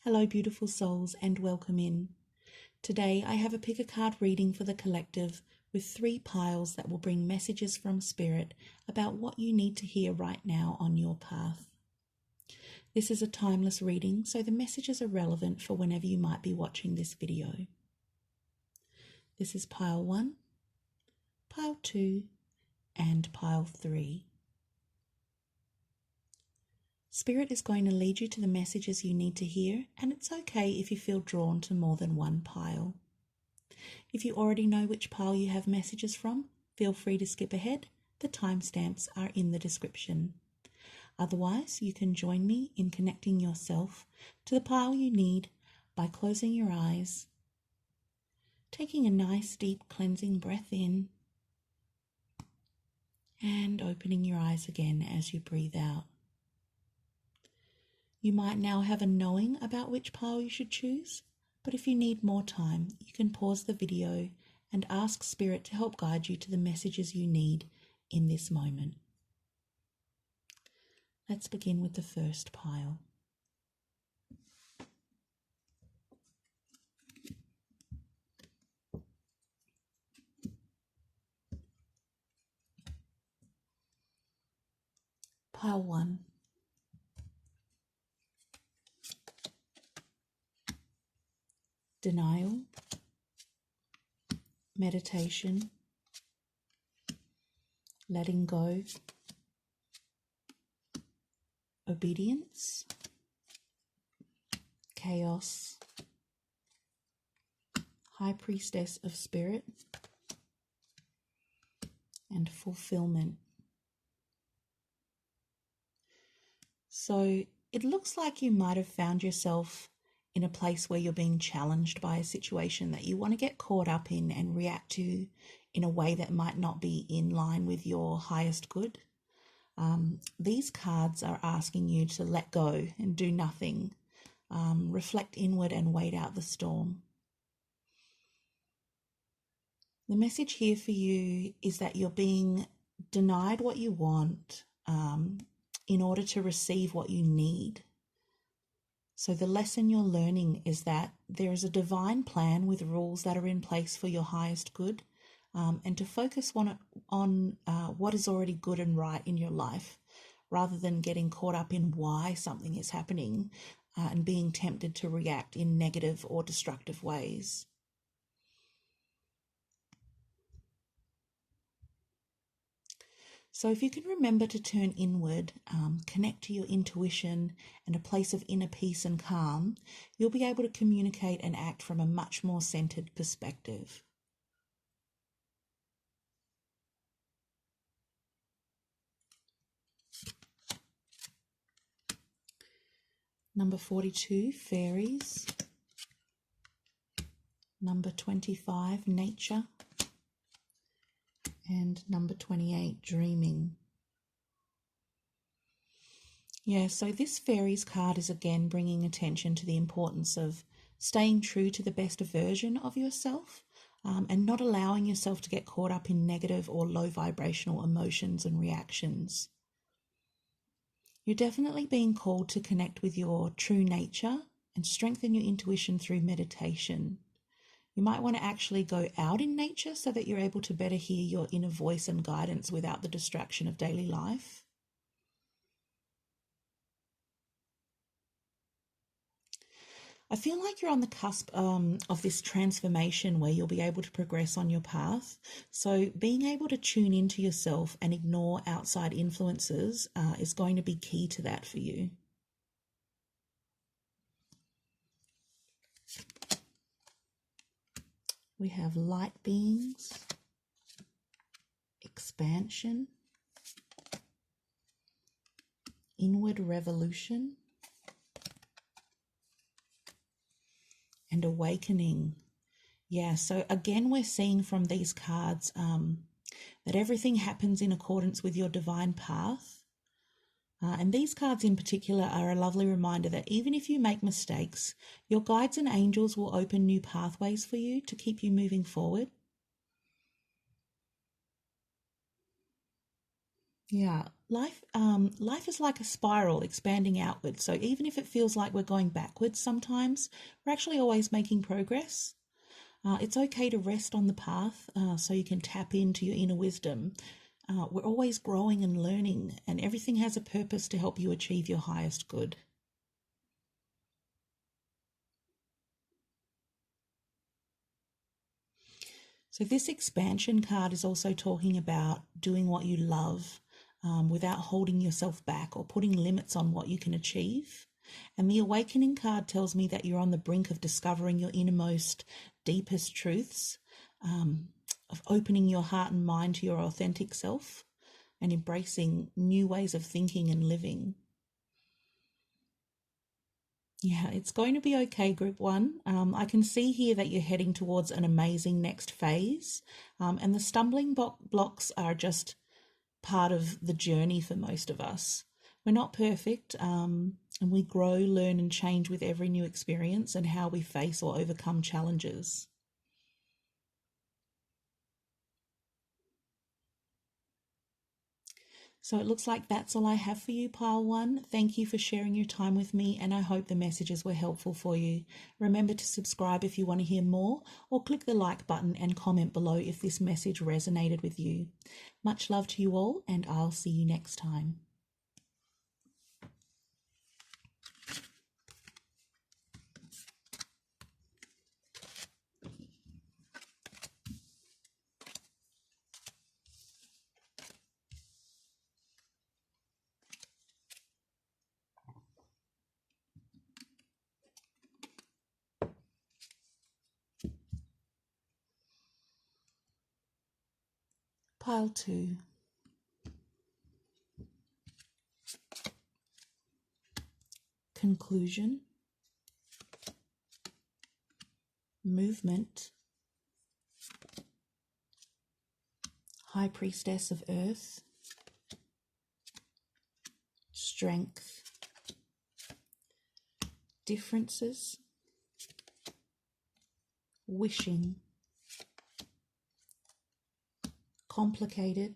Hello beautiful souls and welcome in. Today I have a pick a card reading for the collective with 3 piles that will bring messages from Spirit about what you need to hear right now on your path. This is a timeless reading, so the messages are relevant for whenever you might be watching this video. This is pile 1, pile 2 and pile 3. Spirit is going to lead you to the messages you need to hear, and it's okay if you feel drawn to more than one pile. If you already know which pile you have messages from, feel free to skip ahead. The timestamps are in the description. Otherwise, you can join me in connecting yourself to the pile you need by closing your eyes, taking a nice deep cleansing breath in, and opening your eyes again as you breathe out. You might now have a knowing about which pile you should choose, but if you need more time, you can pause the video and ask Spirit to help guide you to the messages you need in this moment. Let's begin with the first pile. Pile 1. Denial, meditation, letting go, obedience, chaos, High Priestess of Spirit, and fulfillment. So it looks like you might have found yourself in a place where you're being challenged by a situation that you want to get caught up in and react to in a way that might not be in line with your highest good. These cards are asking you to let go and do nothing, reflect inward and wait out the storm. The message here for you is that you're being denied what you want in order to receive what you need. So the lesson you're learning is that there is a divine plan with rules that are in place for your highest good, and to focus on what is already good and right in your life, rather than getting caught up in why something is happening and being tempted to react in negative or destructive ways. So if you can remember to turn inward, connect to your intuition and a place of inner peace and calm, you'll be able to communicate and act from a much more centered perspective. Number 42, fairies. Number 25, nature. And number 28, dreaming. Yeah, so this fairies card is again bringing attention to the importance of staying true to the best version of yourself, and not allowing yourself to get caught up in negative or low vibrational emotions and reactions. You're definitely being called to connect with your true nature and strengthen your intuition through meditation. You might want to actually go out in nature so that you're able to better hear your inner voice and guidance without the distraction of daily life. I feel like you're on the cusp of this transformation where you'll be able to progress on your path. So being able to tune into yourself and ignore outside influences is going to be key to that for you. We have light beings, expansion, inward revolution, and awakening. Yeah, so again, we're seeing from these cards that everything happens in accordance with your divine path. And these cards in particular are a lovely reminder that even if you make mistakes, your guides and angels will open new pathways for you to keep you moving forward. Yeah, life is like a spiral expanding outwards. So even if it feels like we're going backwards sometimes, we're actually always making progress. It's okay to rest on the path so you can tap into your inner wisdom. We're always growing and learning, and everything has a purpose to help you achieve your highest good. So this expansion card is also talking about doing what you love without holding yourself back or putting limits on what you can achieve. And the awakening card tells me that you're on the brink of discovering your innermost, deepest truths, of opening your heart and mind to your authentic self and embracing new ways of thinking and living. Yeah, it's going to be okay, Group 1. I can see here that you're heading towards an amazing next phase, and the stumbling blocks are just part of the journey for most of us. We're not perfect, and we grow, learn, and change with every new experience and how we face or overcome challenges. So it looks like that's all I have for you, Pile 1. Thank you for sharing your time with me, and I hope the messages were helpful for you. Remember to subscribe if you want to hear more, or click the like button and comment below if this message resonated with you. Much love to you all, and I'll see you next time. Pile 2. Conclusion. Movement. High Priestess of Earth. Strength. Differences. Wishing. Complicated.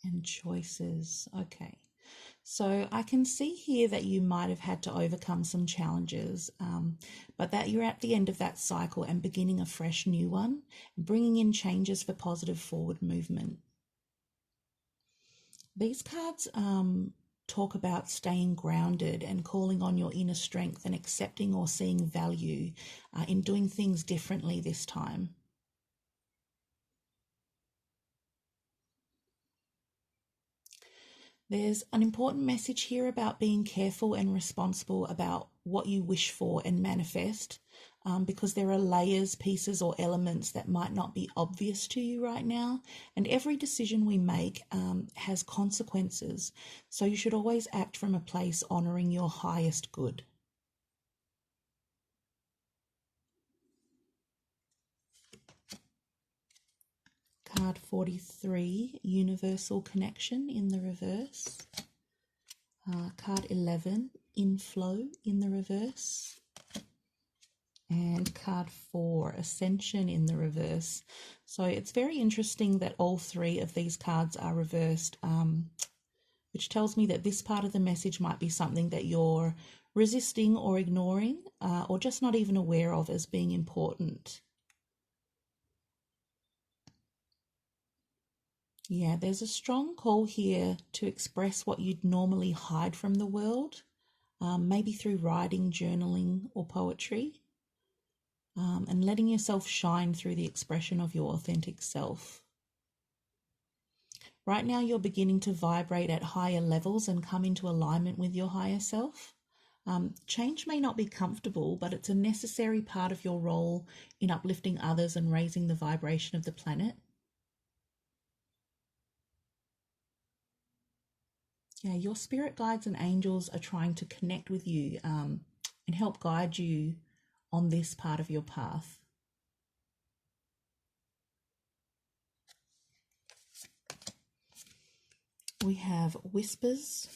And choices. Okay. So I can see here that you might have had to overcome some challenges, but that you're at the end of that cycle and beginning a fresh new one, bringing in changes for positive forward movement. These cards talk about staying grounded and calling on your inner strength and accepting or seeing value in doing things differently this time. There's an important message here about being careful and responsible about what you wish for and manifest, because there are layers, pieces, or elements that might not be obvious to you right now. And every decision we make has consequences. So you should always act from a place honoring your highest good. Card 43, Universal Connection in the reverse. Card 11, Inflow in the reverse. And card 4, Ascension in the reverse. So it's very interesting that all three of these cards are reversed, which tells me that this part of the message might be something that you're resisting or ignoring, or just not even aware of as being important. Yeah, there's a strong call here to express what you'd normally hide from the world, maybe through writing, journaling, or poetry, and letting yourself shine through the expression of your authentic self. Right now, you're beginning to vibrate at higher levels and come into alignment with your higher self. Change may not be comfortable, but it's a necessary part of your role in uplifting others and raising the vibration of the planet. Yeah, your spirit guides and angels are trying to connect with you and help guide you on this part of your path. We have Whispers,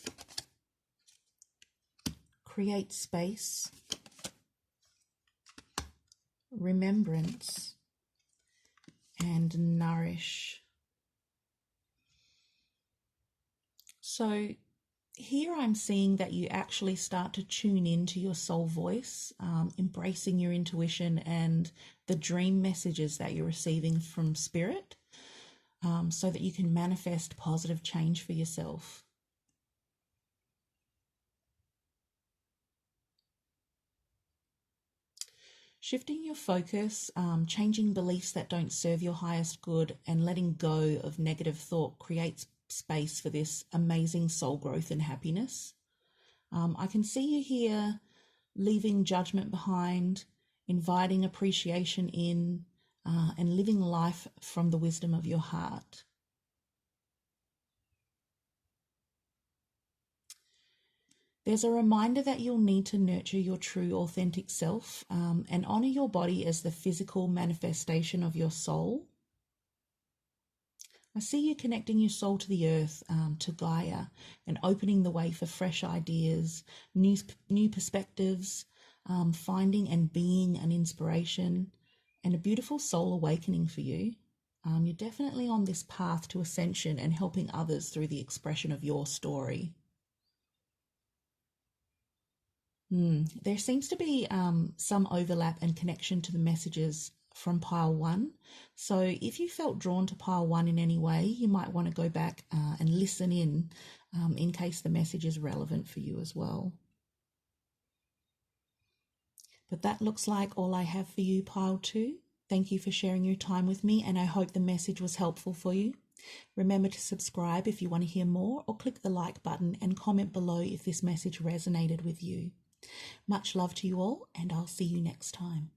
Create Space, Remembrance, and Nourish. So here I'm seeing that you actually start to tune into your soul voice, embracing your intuition and the dream messages that you're receiving from spirit, so that you can manifest positive change for yourself. Shifting your focus, changing beliefs that don't serve your highest good, and letting go of negative thought creates space for this amazing soul growth and happiness. I can see you here leaving judgment behind, inviting appreciation in, and living life from the wisdom of your heart. There's a reminder that you'll need to nurture your true, authentic self, and honor your body as the physical manifestation of your soul. I see you connecting your soul to the earth, to Gaia, and opening the way for fresh ideas, new perspectives, finding and being an inspiration, and a beautiful soul awakening for you. You're definitely on this path to ascension and helping others through the expression of your story. There seems to be some overlap and connection to the messages from pile 1. So if you felt drawn to pile 1 in any way, you might want to go back and listen in case the message is relevant for you as well. But that looks like all I have for you, pile 2. Thank you for sharing your time with me, and I hope the message was helpful for you. Remember to subscribe if you want to hear more, or click the like button and comment below if this message resonated with you. Much love to you all, and I'll see you next time.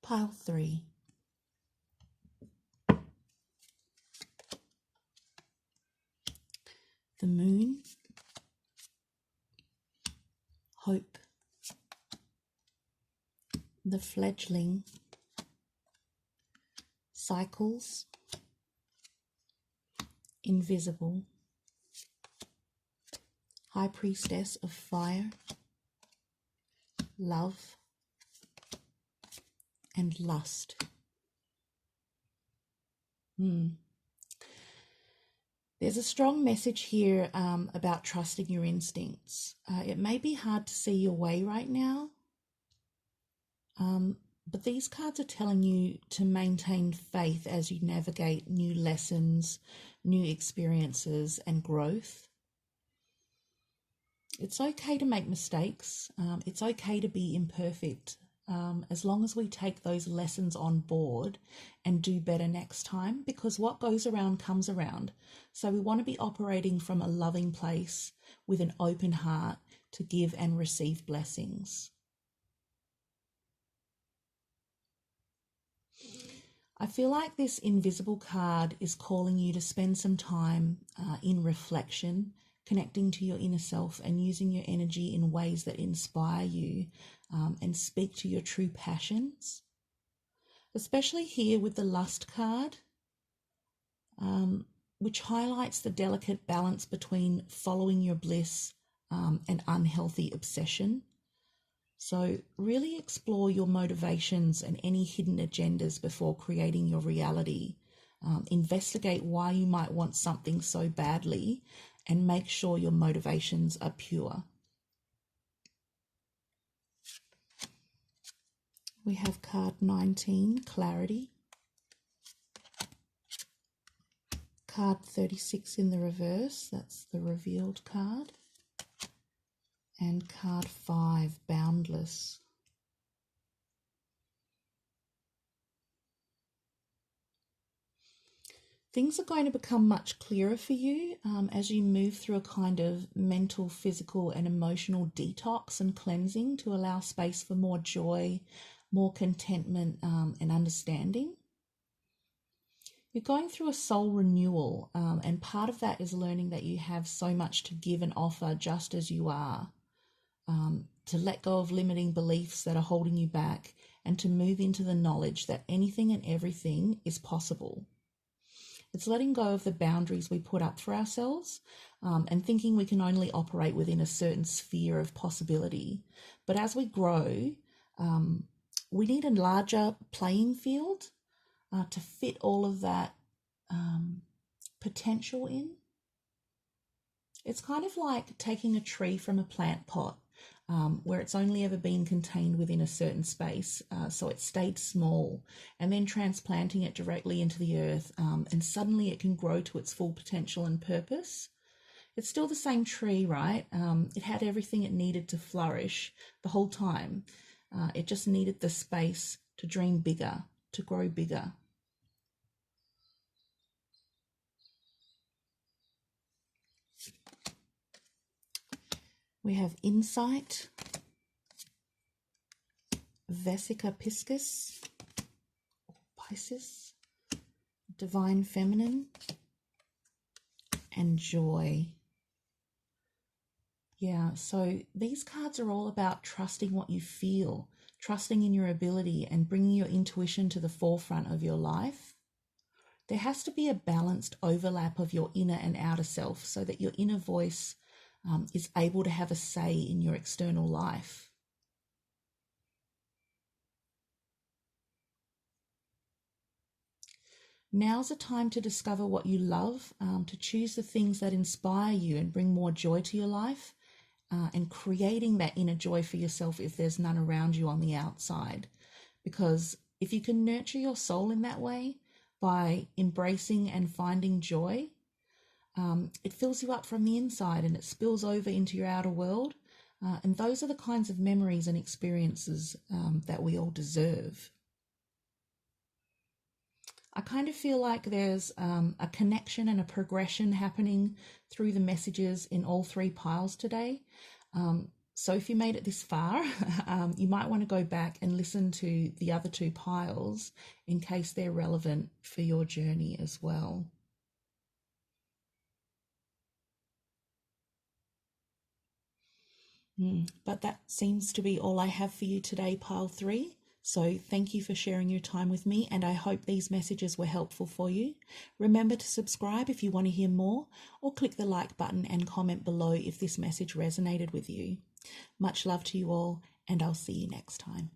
Pile 3. The moon, hope, the fledgling, cycles, invisible, high priestess of fire, love, and lust. There's a strong message here about trusting your instincts. It may be hard to see your way right now, but these cards are telling you to maintain faith as you navigate new lessons, new experiences, and growth. It's okay to make mistakes. It's okay to be imperfect. As long as we take those lessons on board and do better next time, because what goes around comes around. So we want to be operating from a loving place with an open heart to give and receive blessings. I feel like this invisible card is calling you to spend some time in reflection, connecting to your inner self and using your energy in ways that inspire you and speak to your true passions. Especially here with the lust card, which highlights the delicate balance between following your bliss and unhealthy obsession. So really explore your motivations and any hidden agendas before creating your reality. Investigate why you might want something so badly and make sure your motivations are pure. We have card 19, clarity. Card 36 in the reverse, that's the revealed card. And card 5, boundless. Things are going to become much clearer for you as you move through a kind of mental, physical, and emotional detox and cleansing to allow space for more joy, more contentment, and understanding. You're going through a soul renewal, and part of that is learning that you have so much to give and offer just as you are. to let go of limiting beliefs that are holding you back, and to move into the knowledge that anything and everything is possible. It's letting go of the boundaries we put up for ourselves, and thinking we can only operate within a certain sphere of possibility. But as we grow, we need a larger playing field to fit all of that potential in. It's kind of like taking a tree from a plant pot, where it's only ever been contained within a certain space, so it stayed small, and then transplanting it directly into the earth, and suddenly it can grow to its full potential and purpose. It's still the same tree, right? It had everything it needed to flourish the whole time. It just needed the space to dream bigger, to grow bigger. We have insight, Vesica piscis, Pisces, divine feminine, and joy. Yeah, so these cards are all about trusting what you feel, trusting in your ability, and bringing your intuition to the forefront of your life. There has to be a balanced overlap of your inner and outer self so that your inner voice is able to have a say in your external life. Now's a time to discover what you love, to choose the things that inspire you and bring more joy to your life, and creating that inner joy for yourself if there's none around you on the outside. Because if you can nurture your soul in that way by embracing and finding joy, it fills you up from the inside and it spills over into your outer world. And those are the kinds of memories and experiences that we all deserve. I kind of feel like there's a connection and a progression happening through the messages in all three piles today. So if you made it this far, you might want to go back and listen to the other two piles in case they're relevant for your journey as well. But that seems to be all I have for you today, pile 3. So thank you for sharing your time with me, and I hope these messages were helpful for you. Remember to subscribe if you want to hear more, or click the like button and comment below if this message resonated with you. Much love to you all, and I'll see you next time.